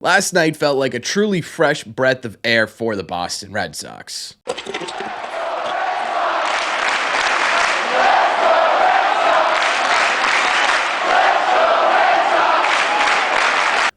Last night felt like a truly fresh breath of air for the Boston Red Sox.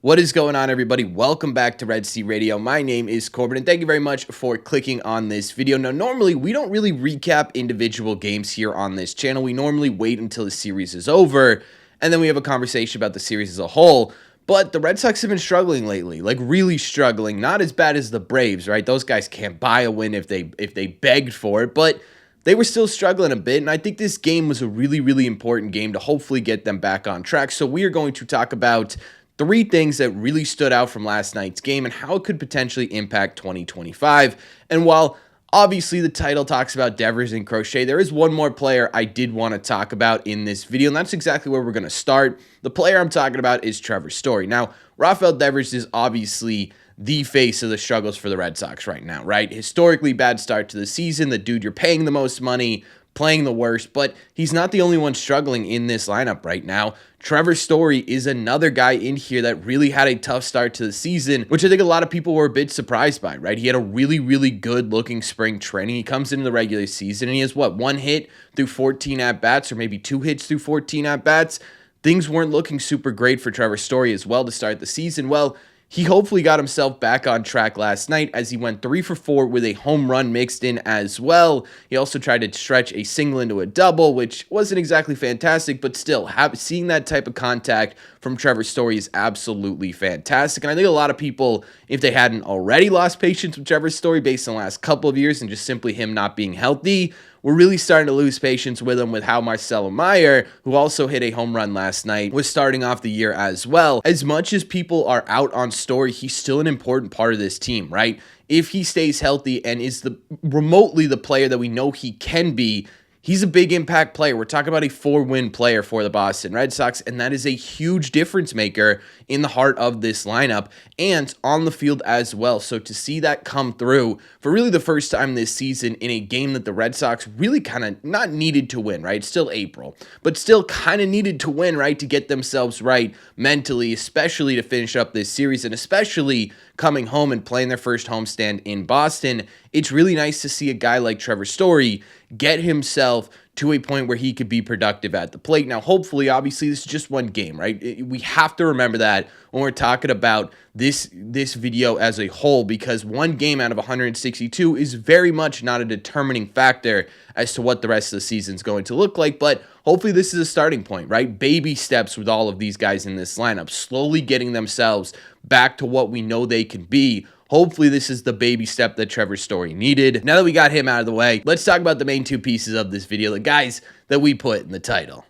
What is going on, everybody? Welcome back to Red Sea Radio. My name is Corbin, and thank you very much for clicking on this video. Now, normally, we don't really recap individual games here on this channel. We normally wait until the series is over, and then we have a conversation about the series as a whole. But the Red Sox have been struggling lately, like really struggling. Not as bad as the Braves, right? Those guys can't buy a win if they begged for it, but they were still struggling a bit, and I think this game was a really important game to hopefully get them back on track. So we are going to talk about 3 things that really stood out from last night's game and how it could potentially impact 2025. And while obviously the title talks about Devers and Crochet, there is one more player I did want to talk about in this video, and that's exactly where we're going to start. The player I'm talking about is Trevor Story. Now, Rafael Devers is obviously the face of the struggles for the Red Sox right now, right? Historically bad start to the season, the dude you're paying the most money, playing the worst, but he's not the only one struggling in this lineup right now. Trevor Story is another guy in here that really had a tough start to the season, which I think a lot of people were a bit surprised by, right? He had a really good looking spring training. He comes into the regular season and he has, 1 hit through 14 at-bats, or maybe 2 hits through 14 at-bats. Things weren't looking super great for Trevor Story as well to start the season. Well, he hopefully got himself back on track last night as he went 3 for 4 with a home run mixed in as well. He also tried to stretch a single into a double, which wasn't exactly fantastic, but still, seeing that type of contact from Trevor Story is absolutely fantastic. And I think a lot of people, if they hadn't already lost patience with Trevor Story based on the last couple of years and just simply him not being healthy, we're really starting to lose patience with him with how Marcelo Meyer, who also hit a home run last night, was starting off the year as well. As much as people are out on Story, he's still an important part of this team, right? If he stays healthy and is remotely the player that we know he can be, he's a big impact player. We're talking about a 4-win player for the Boston Red Sox, and that is a huge difference maker in the heart of this lineup and on the field as well. So to see that come through for really the first time this season in a game that the Red Sox really kind of not needed to win, right? It's still April, but still kind of needed to win, right? To get themselves right mentally, especially to finish up this series and especially coming home and playing their first homestand in Boston. It's really nice to see a guy like Trevor Story get himself to a point where he could be productive at the plate. Now, hopefully, obviously, this is just one game, right? We have to remember that when we're talking about this video as a whole, because one game out of 162 is very much not a determining factor as to what the rest of the season is going to look like. But hopefully this is a starting point, right? Baby steps with all of these guys in this lineup, slowly getting themselves back to what we know they can be. Hopefully this is the baby step that Trevor Story needed. Now that we got him out of the way, let's talk about the main 2 pieces of this video, the guys that we put in the title.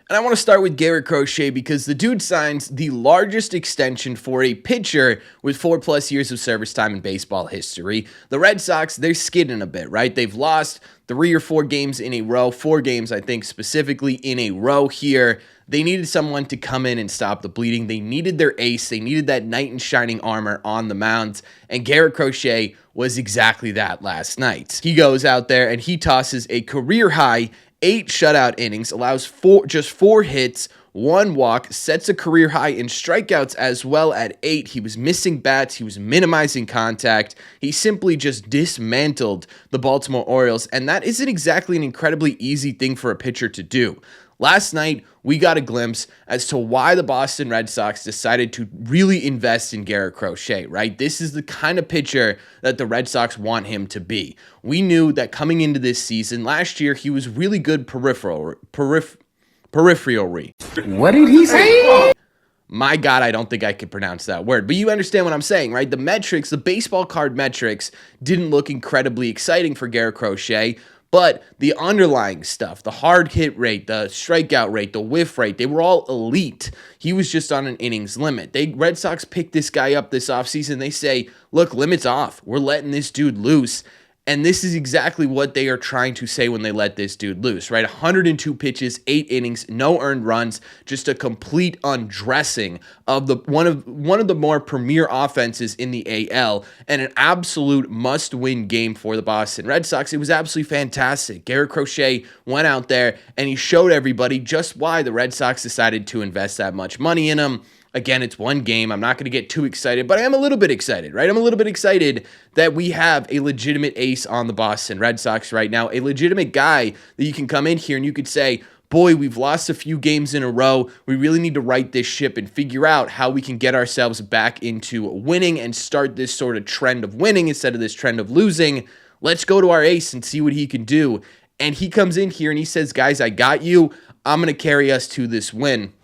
And I want to start with Garrett Crochet because the dude signs the largest extension for a pitcher with 4+ years of service time in baseball history. The Red Sox, they're skidding a bit, right? They've lost 3 or 4 games in a row, 4 games, I think, specifically in a row here. They needed someone to come in and stop the bleeding. They needed their ace. They needed that knight in shining armor on the mound. And Garrett Crochet was exactly that last night. He goes out there and he tosses a career-high 8 shutout innings, allows just 4 hits, 1 walk, sets a career high in strikeouts as well at 8. He was missing bats. He was minimizing contact. He simply just dismantled the Baltimore Orioles, and that isn't exactly an incredibly easy thing for a pitcher to do. Last night, we got a glimpse as to why the Boston Red Sox decided to really invest in Garrett Crochet, right? This is the kind of pitcher that the Red Sox want him to be. We knew that coming into this season, last year, he was really good peripherally. What did he say? My God, I don't think I could pronounce that word, but you understand what I'm saying, right? The metrics, the baseball card metrics didn't look incredibly exciting for Garrett Crochet, but the underlying stuff, the hard hit rate, the strikeout rate, the whiff rate, they were all elite. He was just on an innings limit. Red Sox picked this guy up this offseason. They say, look, limit's off. We're letting this dude loose. And this is exactly what they are trying to say when they let this dude loose, right? 102 pitches, 8 innings, no earned runs, just a complete undressing of one of the more premier offenses in the AL, and an absolute must-win game for the Boston Red Sox. It was absolutely fantastic. Garrett Crochet went out there and he showed everybody just why the Red Sox decided to invest that much money in him. Again, it's one game. I'm not going to get too excited, but I am a little bit excited, right? I'm a little bit excited that we have a legitimate ace on the Boston Red Sox right now, a legitimate guy that you can come in here and you could say, boy, we've lost a few games in a row. We really need to right this ship and figure out how we can get ourselves back into winning and start this sort of trend of winning instead of this trend of losing. Let's go to our ace and see what he can do. And he comes in here and he says, guys, I got you. I'm going to carry us to this win.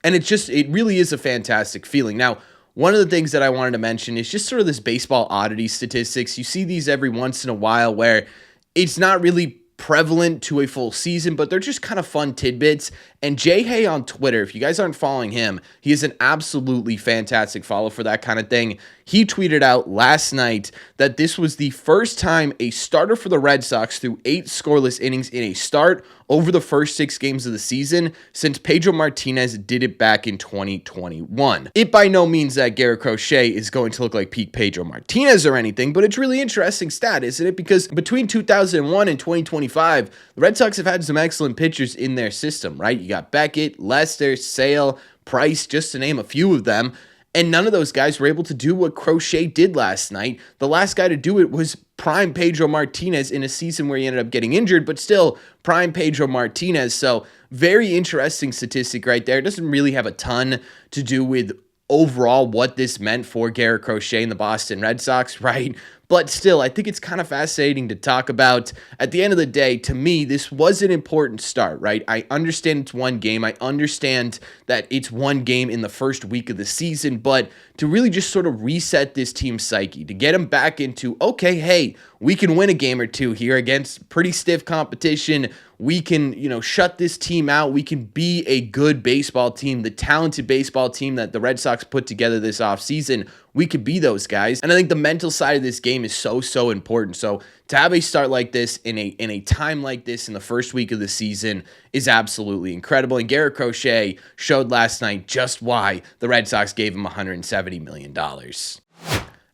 And it really is a fantastic feeling. Now, one of the things that I wanted to mention is just sort of this baseball oddity statistics. You see these every once in a while where it's not really prevalent to a full season, but they're just kind of fun tidbits. And Jay Hay on Twitter, if you guys aren't following him, he is an absolutely fantastic follow for that kind of thing. He tweeted out last night that this was the first time a starter for the Red Sox threw 8 scoreless innings in a start over the first 6 games of the season since Pedro Martinez did it back in 2021. It by no means that Garrett Crochet is going to look like peak Pedro Martinez or anything, but it's really interesting stat, isn't it? Because between 2001 and 2025, the Red Sox have had some excellent pitchers in their system, right? You got Beckett, Lester, Sale, Price, just to name a few of them. And none of those guys were able to do what Crochet did last night. The last guy to do it was prime Pedro Martinez in a season where he ended up getting injured, but still prime Pedro Martinez. So very interesting statistic right there. It doesn't really have a ton to do with overall what this meant for Garrett Crochet and the Boston Red Sox, right? But still, I think it's kind of fascinating to talk about. At the end of the day, to me, this was an important start, right? I understand it's one game. I understand that it's one game in the first week of the season, but to really just sort of reset this team's psyche, to get them back into, okay, hey, we can win a game or two here against pretty stiff competition. We can, shut this team out. We can be a good baseball team, the talented baseball team that the Red Sox put together this offseason. We could be those guys. And I think the mental side of this game is so important. So to have a start like this in a time like this in the first week of the season is absolutely incredible. And Garrett Crochet showed last night just why the Red Sox gave him $170 million.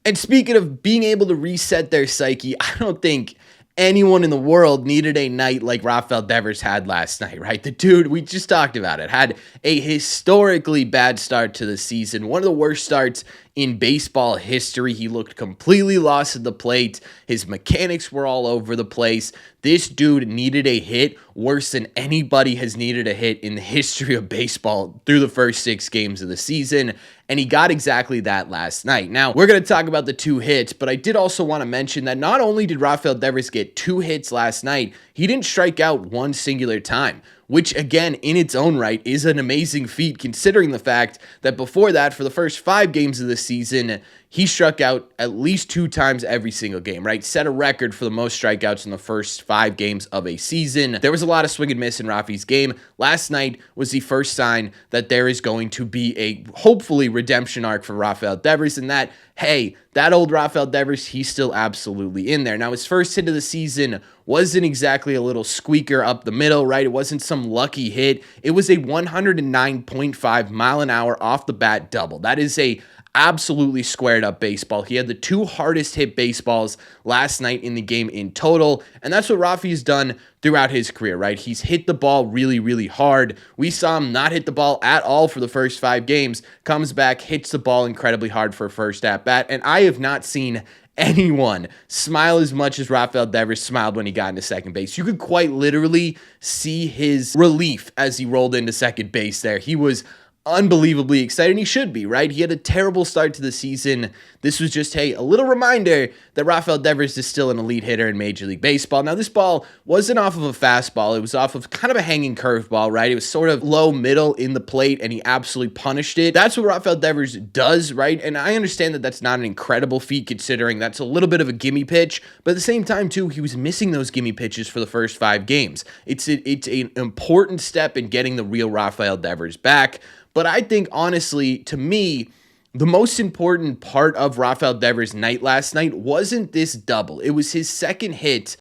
And speaking of being able to reset their psyche, I don't think anyone in the world needed a night like Rafael Devers had last night, right? The dude, we just talked about it, had a historically bad start to the season, one of the worst starts in baseball history. He looked completely lost at the plate. His mechanics were all over the place. This dude needed a hit worse than anybody has needed a hit in the history of baseball through the first 6 games of the season, and he got exactly that last night. Now, we're going to talk about the 2 hits, but I did also want to mention that not only did Rafael Devers get 2 hits last night, he didn't strike out one singular time, which again, in its own right, is an amazing feat considering the fact that before that, for the first 5 games of the season, he struck out at least 2 times every single game, right? Set a record for the most strikeouts in the first 5 games of a season. There was a lot of swing and miss in Raffy's game. Last night was the first sign that there is going to be a, hopefully, redemption arc for Rafael Devers, and that, hey, that old Rafael Devers, he's still absolutely in there. Now, his first hit of the season wasn't exactly a little squeaker up the middle, right? It wasn't some lucky hit. It was a 109.5 mile an hour off the bat double. That is a absolutely squared up baseball. He had the 2 hardest hit baseballs last night in the game in total, and that's what Raffy's done throughout his career, right? He's hit the ball really hard. We saw him not hit the ball at all for the first 5 games, comes back, hits the ball incredibly hard for first at bat, and I have not seen anyone smile as much as Rafael Devers smiled when he got into second base. You could quite literally see his relief as he rolled into second base there. He was unbelievably excited, and he should be, right? He had a terrible start to the season. This was just, hey, a little reminder that Rafael Devers is still an elite hitter in Major League Baseball. Now, this ball wasn't off of a fastball. It was off of kind of a hanging curveball, right? It was sort of low middle in the plate, and he absolutely punished it. That's what Rafael Devers does, right? And I understand that that's not an incredible feat considering that's a little bit of a gimme pitch, but at the same time, too, he was missing those gimme pitches for the first 5 games. It's an important step in getting the real Rafael Devers back. But I think, honestly, to me, the most important part of Rafael Devers' night last night wasn't this double. It was his second hit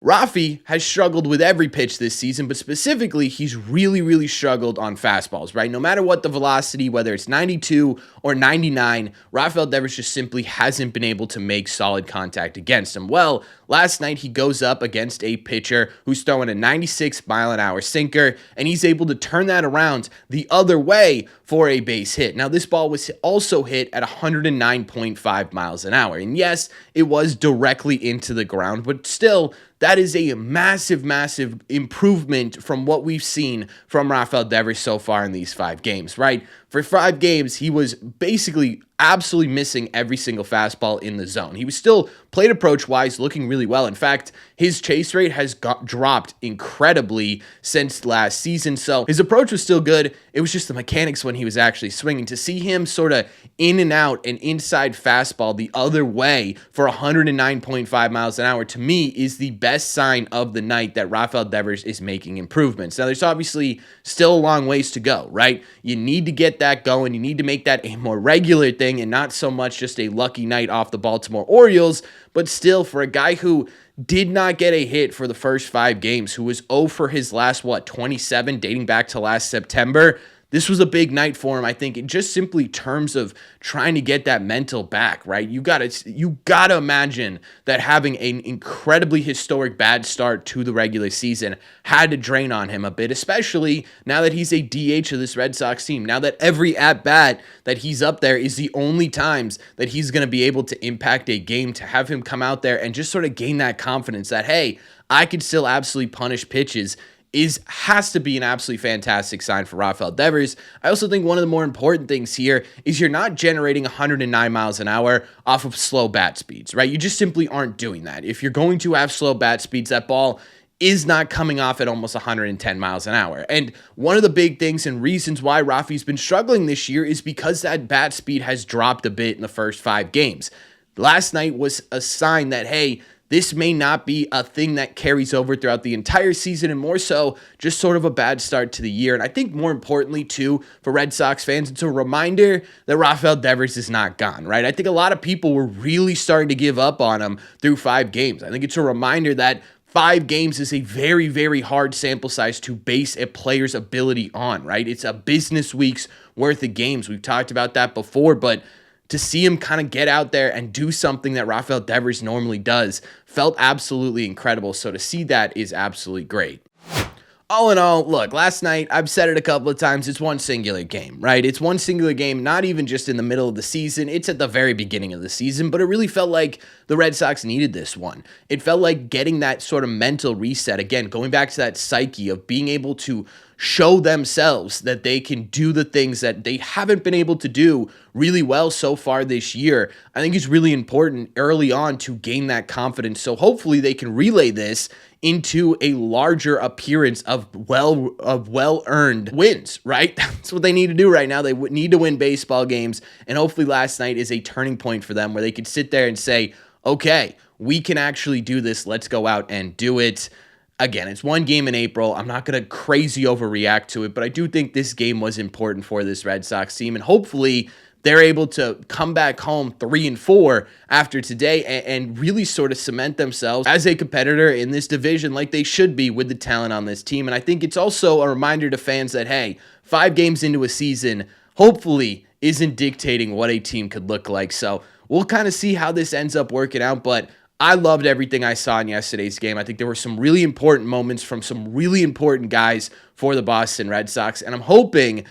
Raffy has struggled with every pitch this season, but specifically, he's really struggled on fastballs, right? No matter what the velocity, whether it's 92 or 99, Rafael Devers just simply hasn't been able to make solid contact against him. Well, last night he goes up against a pitcher who's throwing a 96-mile-an-hour sinker, and he's able to turn that around the other way for a base hit. Now, this ball was also hit at 109.5 miles an hour, and yes, it was directly into the ground, but still, that is a massive improvement from what we've seen from Rafael Devers so far in these 5 games, right? For 5 games, he was basically absolutely missing every single fastball in the zone. He was still plate approach-wise looking really well. In fact, his chase rate has dropped incredibly since last season, so his approach was still good. It was just the mechanics when he was actually swinging. To see him sort of in and out an inside fastball the other way for 109.5 miles an hour, to me, is the best sign of the night that Rafael Devers is making improvements. Now, there's obviously still a long ways to go, right? You need to get that going. You need to make that a more regular thing and not so much just a lucky night off the Baltimore Orioles. But still, for a guy who did not get a hit for the first 5 games, who was 0 for his last, 27, dating back to last September, this was a big night for him, I think, in just simply terms of trying to get that mental back, right? You gotta imagine that having an incredibly historic bad start to the regular season had to drain on him a bit, especially now that he's a DH of this Red Sox team. Now that every at-bat that he's up there is the only times that he's going to be able to impact a game, to have him come out there and just sort of gain that confidence that, hey, I could still absolutely punish pitches, has to be an absolutely fantastic sign for Rafael Devers. I also think one of the more important things here is you're not generating 109 miles an hour off of slow bat speeds, right? You just simply aren't doing that. If you're going to have slow bat speeds, that ball is not coming off at almost 110 miles an hour. And one of the big things and reasons why Raffy's been struggling this year is because that bat speed has dropped a bit in the first 5 games. Last night was a sign that, hey, this may not be a thing that carries over throughout the entire season, and more so just sort of a bad start to the year. And I think more importantly, too, for Red Sox fans, it's a reminder that Rafael Devers is not gone, right? I think a lot of people were really starting to give up on him through 5 games. I think it's a reminder that 5 games is a very hard sample size to base a player's ability on, right? It's a business week's worth of games. We've talked about that before, but to see him kind of get out there and do something that Rafael Devers normally does felt absolutely incredible. So to see that is absolutely great. All in all, look, last night, I've said it a couple of times, it's one singular game, right? It's one singular game, not even just in the middle of the season. It's at the very beginning of the season, but it really felt like the Red Sox needed this one. It felt like getting that sort of mental reset, again, going back to that psyche of being able to show themselves that they can do the things that they haven't been able to do really well so far this year. I think it's really important early on to gain that confidence. So hopefully they can relay this into a larger appearance of well-earned wins, right? That's what they need to do right now. They need to win baseball games, and hopefully last night is a turning point for them where they could sit there and say, okay, we can actually do this. Let's go out and do it. Again, it's one game in April. I'm not going to crazy overreact to it, but I do think this game was important for this Red Sox team, and hopefully they're able to come back home 3-4 after today and really sort of cement themselves as a competitor in this division like they should be with the talent on this team. And I think it's also a reminder to fans that, hey, 5 games into a season hopefully isn't dictating what a team could look like. So we'll kind of see how this ends up working out, but I loved everything I saw in yesterday's game. I think there were some really important moments from some really important guys for the Boston Red Sox, and I'm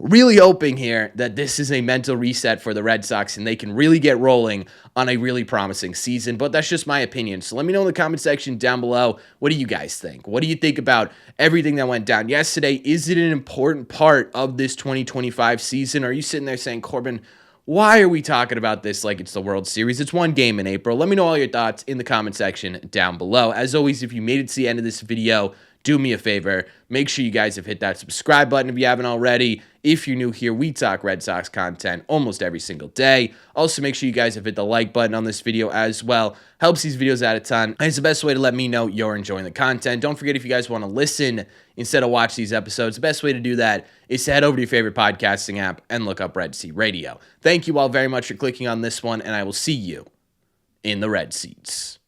really hoping here that this is a mental reset for the Red Sox and they can really get rolling on a really promising season. But that's just my opinion. So let me know in the comment section down below. What do you guys think? What do you think about everything that went down yesterday? Is it an important part of this 2025 season? Are you sitting there saying, Corbin, why are we talking about this like it's the World Series? It's one game in April. Let me know all your thoughts in the comment section down below. As always, if you made it to the end of this video, do me a favor. Make sure you guys have hit that subscribe button if you haven't already. If you're new here, we talk Red Sox content almost every single day. Also, make sure you guys have hit the like button on this video as well. Helps these videos out a ton. And it's the best way to let me know you're enjoying the content. Don't forget, if you guys want to listen instead of watch these episodes, the best way to do that is to head over to your favorite podcasting app and look up Red Sea Radio. Thank you all very much for clicking on this one, and I will see you in the Red Seats.